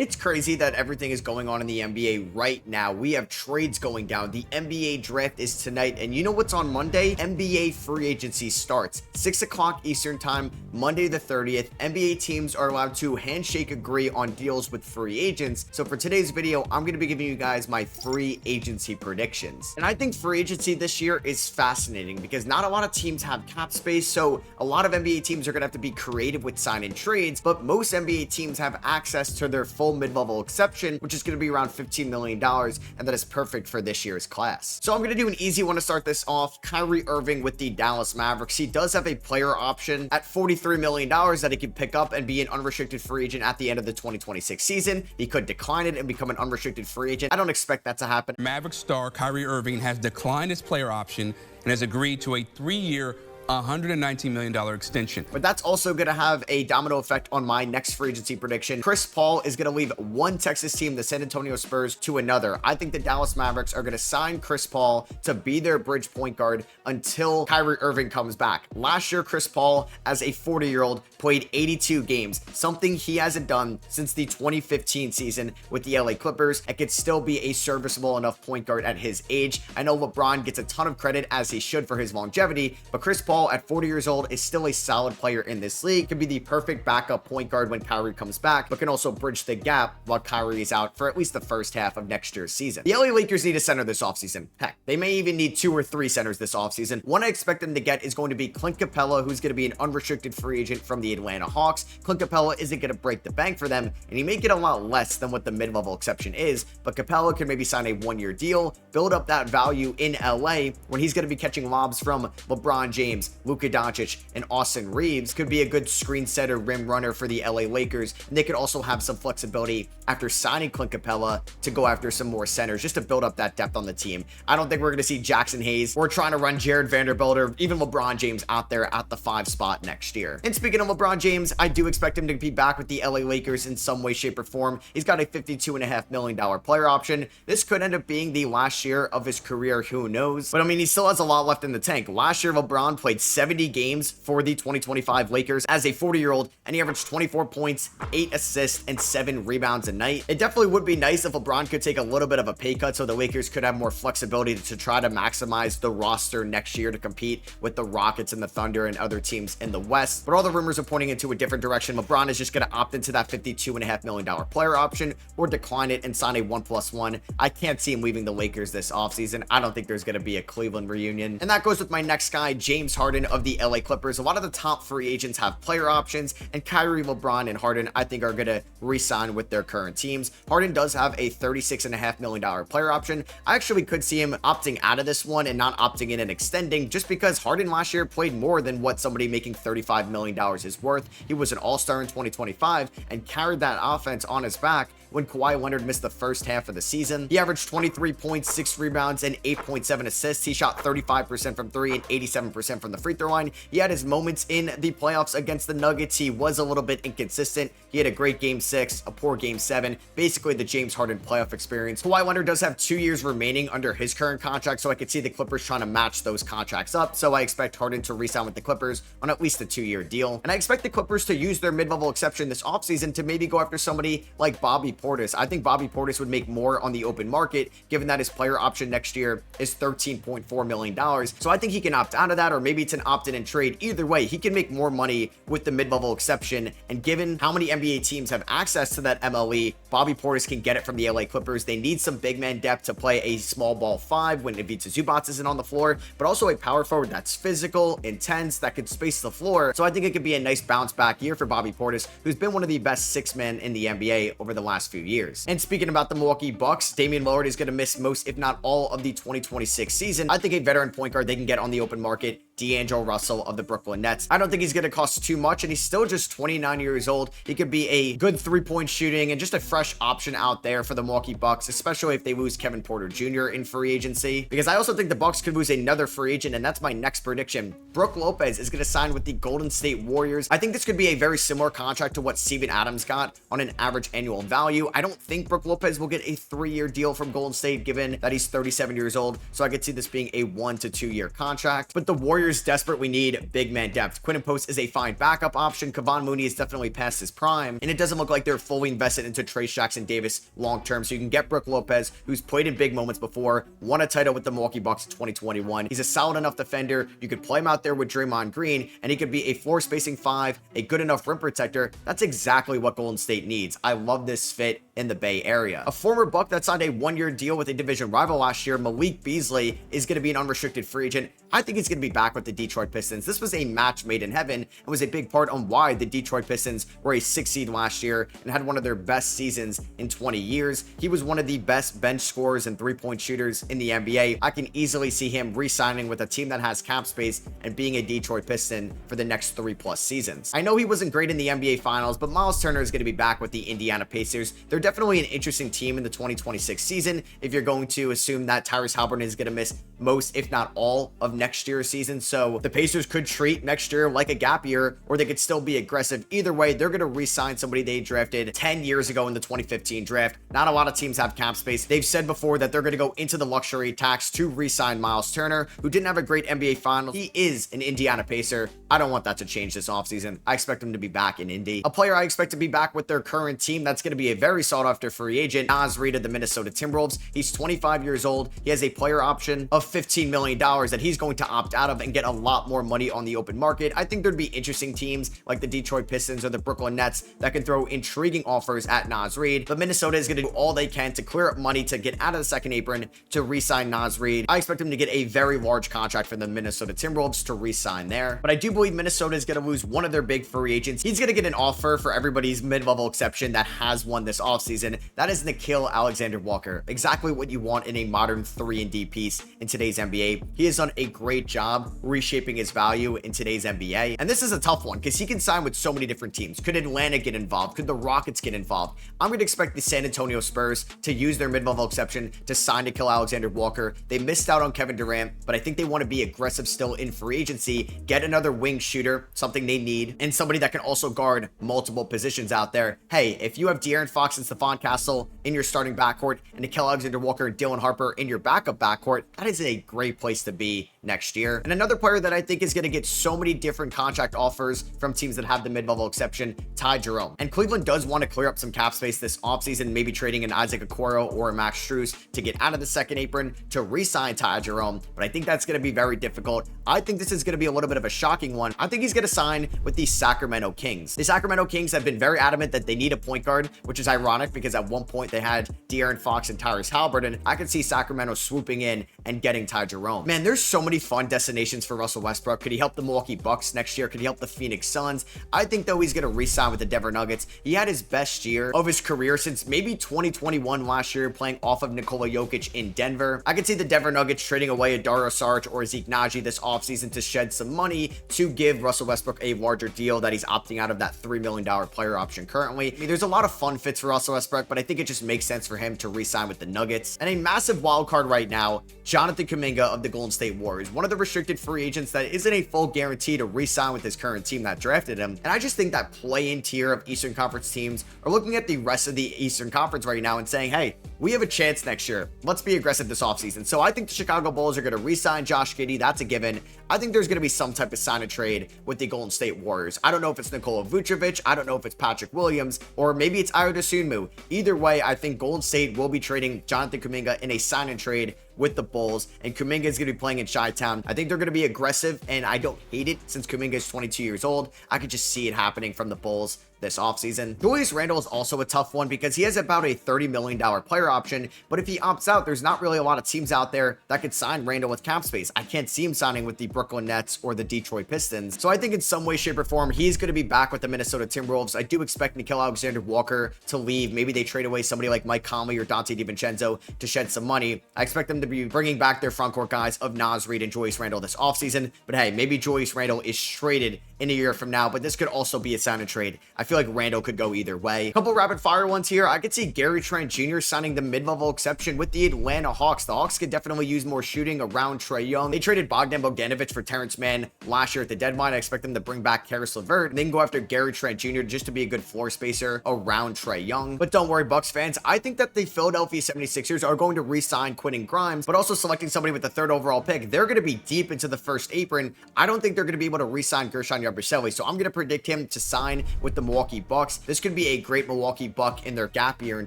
It's crazy that everything is going on in the NBA right now. We have trades going down. The NBA draft is tonight. And you know what's on Monday? NBA free agency starts. 6 o'clock Eastern time, Monday the 30th. NBA teams are allowed to handshake agree on deals with free agents. So for today's video, I'm going to be giving you guys my free agency predictions. And I think free agency this year is fascinating because not a lot of teams have cap space. So a lot of NBA teams are going to have to be creative with sign-in trades. But most NBA teams have access to their full mid-level exception, which is going to be around $15 million, and that is perfect for this year's class. So I'm going to do an easy one to start this off. Kyrie Irving with the Dallas Mavericks. He does have a player option at $43 million that he can pick up and be an unrestricted free agent at the end of the 2026 season. He could decline it and become an unrestricted free agent. I don't expect that to happen. Mavericks star Kyrie Irving has declined his player option and has agreed to a 3-year, $119 million extension. But that's also going to have a domino effect on my next free agency prediction. Chris Paul is going to leave one Texas team, the San Antonio Spurs, to another. I think the Dallas Mavericks are going to sign Chris Paul to be their bridge point guard until Kyrie Irving comes back. Last year, Chris Paul, as a 40-year-old, played 82 games, something he hasn't done since the 2015 season with the LA Clippers, and could still be a serviceable enough point guard at his age. I know LeBron gets a ton of credit, as he should, for his longevity, but Chris Paul at 40 years old is still a solid player in this league. Can be the perfect backup point guard when Kyrie comes back, but can also bridge the gap while Kyrie is out for at least the first half of next year's season. The LA Lakers need a center this offseason. Heck, they may even need 2 or 3 centers this offseason. One I expect them to get is going to be Clint Capella, who's going to be an unrestricted free agent from the Atlanta Hawks. Clint Capella isn't going to break the bank for them, and he may get a lot less than what the mid-level exception is, but Capella can maybe sign a 1-year deal, build up that value in LA when he's going to be catching lobs from LeBron James, Luka Doncic, and Austin Reeves. Could be a good screen setter, rim runner for the LA Lakers, and they could also have some flexibility after signing Clint Capella to go after some more centers just to build up that depth on the team. I don't think we're going to see Jackson Hayes or trying to run Jared Vanderbilt or even LeBron James out there at the 5 spot next year. And speaking of LeBron James, I do expect him to be back with the LA Lakers in some way, shape, or form. He's got a $52.5 million player option. This could end up being the last year of his career, who knows? But I mean, he still has a lot left in the tank. Last year, LeBron played 70 games for the 2025 Lakers as a 40-year-old, and he averaged 24 points, 8 assists, and 7 rebounds a night. It definitely would be nice if LeBron could take a little bit of a pay cut so the Lakers could have more flexibility to try to maximize the roster next year to compete with the Rockets and the Thunder and other teams in the West. But all the rumors are pointing into a different direction. LeBron is just going to opt into that $52.5 million player option or decline it and sign a 1+1. I can't see him leaving the Lakers this offseason. I don't think there's going to be a Cleveland reunion. And that goes with my next guy, James Harden of the LA Clippers. A lot of the top free agents have player options, and Kyrie, LeBron, and Harden, I think, are going to re-sign with their current teams. Harden does have a $36.5 million player option. I actually could see him opting out of this one and not opting in and extending, just because Harden last year played more than what somebody making $35 million is worth. He was an all-star in 2025 and carried that offense on his back when Kawhi Leonard missed the first half of the season. He averaged 23 points, 6 rebounds, and 8.7 assists. He shot 35% from 3 and 87% from the free throw line. He had his moments in the playoffs against the Nuggets. He was a little bit inconsistent. He had a great game 6, a poor game 7, basically the James Harden playoff experience. Kawhi Leonard does have 2 years remaining under his current contract, so I could see the Clippers trying to match those contracts up. So I expect Harden to re-sign with the Clippers on at least a 2-year deal. And I expect the Clippers to use their mid-level exception this offseason to maybe go after somebody like Bobby Portis. I think Bobby Portis would make more on the open market, given that his player option next year is $13.4 million. So I think he can opt out of that, or maybe it's an opt-in and trade. Either way, he can make more money with the mid-level exception. And given how many NBA teams have access to that MLE, Bobby Portis can get it from the LA Clippers. They need some big man depth to play a small ball 5 when Ivica Zubac isn't on the floor, but also a power forward that's physical, intense, that could space the floor. So I think it could be a nice bounce back year for Bobby Portis, who's been one of the best 6-men in the NBA over the last few years. And speaking about the Milwaukee Bucks, Damian Lillard is going to miss most, if not all, of the 2026 season. I think a veteran point guard they can get on the open market, D'Angelo Russell of the Brooklyn Nets. I don't think he's going to cost too much, and he's still just 29 years old. He could be a good 3-point shooting and just a fresh option out there for the Milwaukee Bucks, especially if they lose Kevin Porter Jr. in free agency. Because I also think the Bucks could lose another free agent, and that's my next prediction. Brook Lopez is going to sign with the Golden State Warriors. I think this could be a very similar contract to what Steven Adams got on an average annual value. I don't think Brook Lopez will get a 3-year deal from Golden State, given that he's 37 years old. So I could see this being a 1 to 2 year contract. But the Warriors Warriors desperately need big man depth. Quinton Post is a fine backup option. Kevon Mooney is definitely past his prime, and it doesn't look like they're fully invested into Trace Jackson Davis long term. So you can get Brook Lopez, who's played in big moments before, won a title with the Milwaukee Bucks in 2021. He's a solid enough defender. You could play him out there with Draymond Green, and he could be a floor spacing 5, a good enough rim protector. That's exactly what Golden State needs. I love this fit in the Bay Area. A former Buck that signed a 1-year deal with a division rival last year, Malik Beasley, is going to be an unrestricted free agent. I think he's going to be back with the Detroit Pistons. This was a match made in heaven and was a big part on why the Detroit Pistons were a 6 seed last year and had one of their best seasons in 20 years. He was one of the best bench scorers and three-point shooters in the NBA. I can easily see him re-signing with a team that has cap space and being a Detroit Piston for the next 3+ seasons. I know he wasn't great in the NBA Finals, but Miles Turner is going to be back with the Indiana Pacers. They're definitely an interesting team in the 2026 season if you're going to assume that Tyrese Haliburton is going to miss most, if not all, of next year's season. So the Pacers could treat next year like a gap year, or they could still be aggressive. Either way, they're going to re-sign somebody they drafted 10 years ago in the 2015 draft. Not a lot of teams have cap space. They've said before that they're going to go into the luxury tax to re-sign Miles Turner, who didn't have a great NBA Finals. He is an Indiana Pacer. I don't want that to change this offseason. I expect him to be back in Indy. A player I expect to be back with their current team that's going to be a very sought-after free agent, Naz Reid of the Minnesota Timberwolves. He's 25 years old. He has a player option of $15 million that he's going to opt out of and get a lot more money on the open market. I think there'd be interesting teams like the Detroit Pistons or the Brooklyn Nets that can throw intriguing offers at Naz Reid, but Minnesota is going to do all they can to clear up money to get out of the second apron to re-sign Naz Reid. I expect him to get a very large contract from the Minnesota Timberwolves to re-sign there, but I do believe Minnesota is going to lose one of their big free agents. He's going to get an offer for everybody's mid-level exception that has won this offseason. That is Nickeil Alexander-Walker. Exactly what you want in a modern 3-and-D piece in today's NBA. He has done a great job reshaping his value in today's NBA. And this is a tough one because he can sign with so many different teams. Could Atlanta get involved? Could the Rockets get involved? I'm going to expect the San Antonio Spurs to use their mid-level exception to sign Nickeil Alexander-Walker. They missed out on Kevin Durant, but I think they want to be aggressive still in free agency, get another wing shooter, something they need, and somebody that can also guard multiple positions out there. Hey, if you have De'Aaron Fox and Stephon Castle in your starting backcourt and Nickeil Alexander-Walker and Dylan Harper in your backup backcourt, that is a great place to be next year. And another player that I think is going to get so many different contract offers from teams that have the mid-level exception, Ty Jerome. And Cleveland does want to clear up some cap space this offseason, maybe trading an Isaac Okoro or a Max Strus to get out of the second apron to re-sign Ty Jerome, but I think that's going to be very difficult. I think this is going to be a little bit of a shocking one. I think he's going to sign with the Sacramento Kings. The Sacramento Kings have been very adamant that they need a point guard, which is ironic because at one point they had De'Aaron Fox and Tyrese Haliburton. I could see Sacramento swooping in and getting Ty Jerome. Man, there's so many fun destinations for Russell Westbrook. Could he help the Milwaukee Bucks next year? Could he help the Phoenix Suns? I think though he's going to re-sign with the Denver Nuggets. He had his best year of his career since maybe 2021 last year, playing off of Nikola Jokic in Denver. I could see the Denver Nuggets trading away a Dario Saric or Zeke Naji this offseason to shed some money to give Russell Westbrook a larger deal that he's opting out of that $3 million player option currently. I mean, there's a lot of fun fits for Russell Westbrook, but I think it just makes sense for him to re-sign with the Nuggets. And a massive wild card right now, Jonathan Kuminga of the Golden State Warriors, one of the restricted free agents that isn't a full guarantee to re-sign with his current team that drafted him. And I just think that play-in tier of Eastern Conference teams are looking at the rest of the Eastern Conference right now and saying, hey, we have a chance next year. Let's be aggressive this offseason. So I think the Chicago Bulls are going to re-sign Josh Giddey. That's a given. I think there's going to be some type of sign and trade with the Golden State Warriors. I don't know if it's Nikola Vucevic. I don't know if it's Patrick Williams, or maybe it's Ayo Dosunmu. Either way, I think Golden State will be trading Jonathan Kuminga in a sign and trade with the Bulls, and Kuminga is going to be playing in Chi-Town. I think they're going to be aggressive, and I don't hate it since Kuminga is 22 years old. I could just see it happening from the Bulls this offseason. Julius Randle is also a tough one because he has about a $30 million player option, but if he opts out, there's not really a lot of teams out there that could sign Randle with cap space. I can't see him signing with the Brooklyn Nets or the Detroit Pistons. So I think in some way, shape, or form, he's going to be back with the Minnesota Timberwolves. I do expect Nickeil Alexander-Walker to leave. Maybe they trade away somebody like Mike Conley or Dante DiVincenzo to shed some money. I expect them to be bringing back their frontcourt guys of Naz Reid and Julius Randle this offseason. But hey, maybe Julius Randle is traded in a year from now, but this could also be a sign and trade. I feel feel like Randall could go either way. A couple rapid fire ones here. I could see Gary Trent Jr. signing the mid-level exception with the Atlanta Hawks. The Hawks could definitely use more shooting around Trae Young. They traded Bogdan Bogdanovic for Terrence Mann last year at the deadline. I expect them to bring back Karis LeVert and then go after Gary Trent Jr. just to be a good floor spacer around Trae Young. But don't worry, Bucks fans. I think that the Philadelphia 76ers are going to re-sign Quentin Grimes, but also selecting somebody with the 3rd overall pick. They're going to be deep into the first apron. I don't think they're going to be able to re-sign Gershon Yabusele, so I'm going to predict him to sign with the Milwaukee Bucks. This could be a great Milwaukee Buck in their gap year in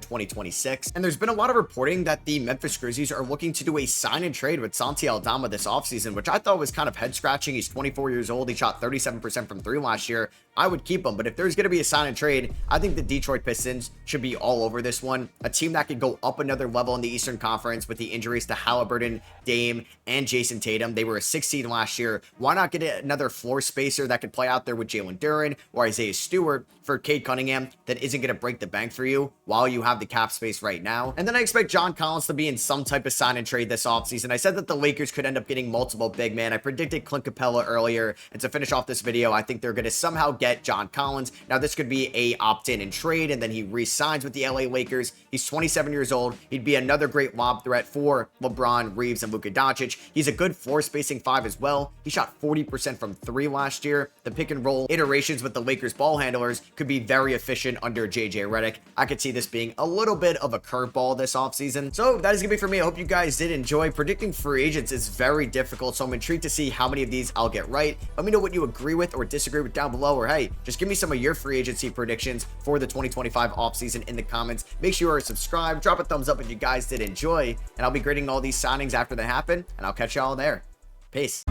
2026. And there's been a lot of reporting that the Memphis Grizzlies are looking to do a sign and trade with Santi Aldama this offseason, which I thought was kind of head scratching. He's 24 years old. He shot 37% from 3 last year. I would keep him, but if there's going to be a sign and trade, I think the Detroit Pistons should be all over this one. A team that could go up another level in the Eastern Conference with the injuries to Halliburton, Dame, and Jason Tatum. They were a 6th seed last year. Why not get another floor spacer that could play out there with Jalen Duren or Isaiah Stewart for Cade Cunningham that isn't going to break the bank for you while you have the cap space right now? And then I expect John Collins to be in some type of sign and trade this offseason. I said that the Lakers could end up getting multiple big men. I predicted Clint Capella earlier, and to finish off this video, I think they're going to somehow get John Collins. Now, this could be a opt-in and trade, and then he re-signs with the LA Lakers. He's 27 years old. He'd be another great lob threat for LeBron, Reeves, and Luka Doncic. He's a good floor spacing 5 as well. He shot 40% from 3 last year. The pick and roll iterations with the Lakers ball handlers could be very efficient under JJ Redick. I could see this being a little bit of a curveball this offseason. So that is going to be for me. I hope you guys did enjoy. Predicting free agents is very difficult, so I'm intrigued to see how many of these I'll get right. Let me know what you agree with or disagree with down below, or hey, just give me some of your free agency predictions for the 2025 offseason in the comments. Make sure you are subscribed, drop a thumbs up if you guys did enjoy, and I'll be grading all these signings after they happen, and I'll catch y'all there. Peace.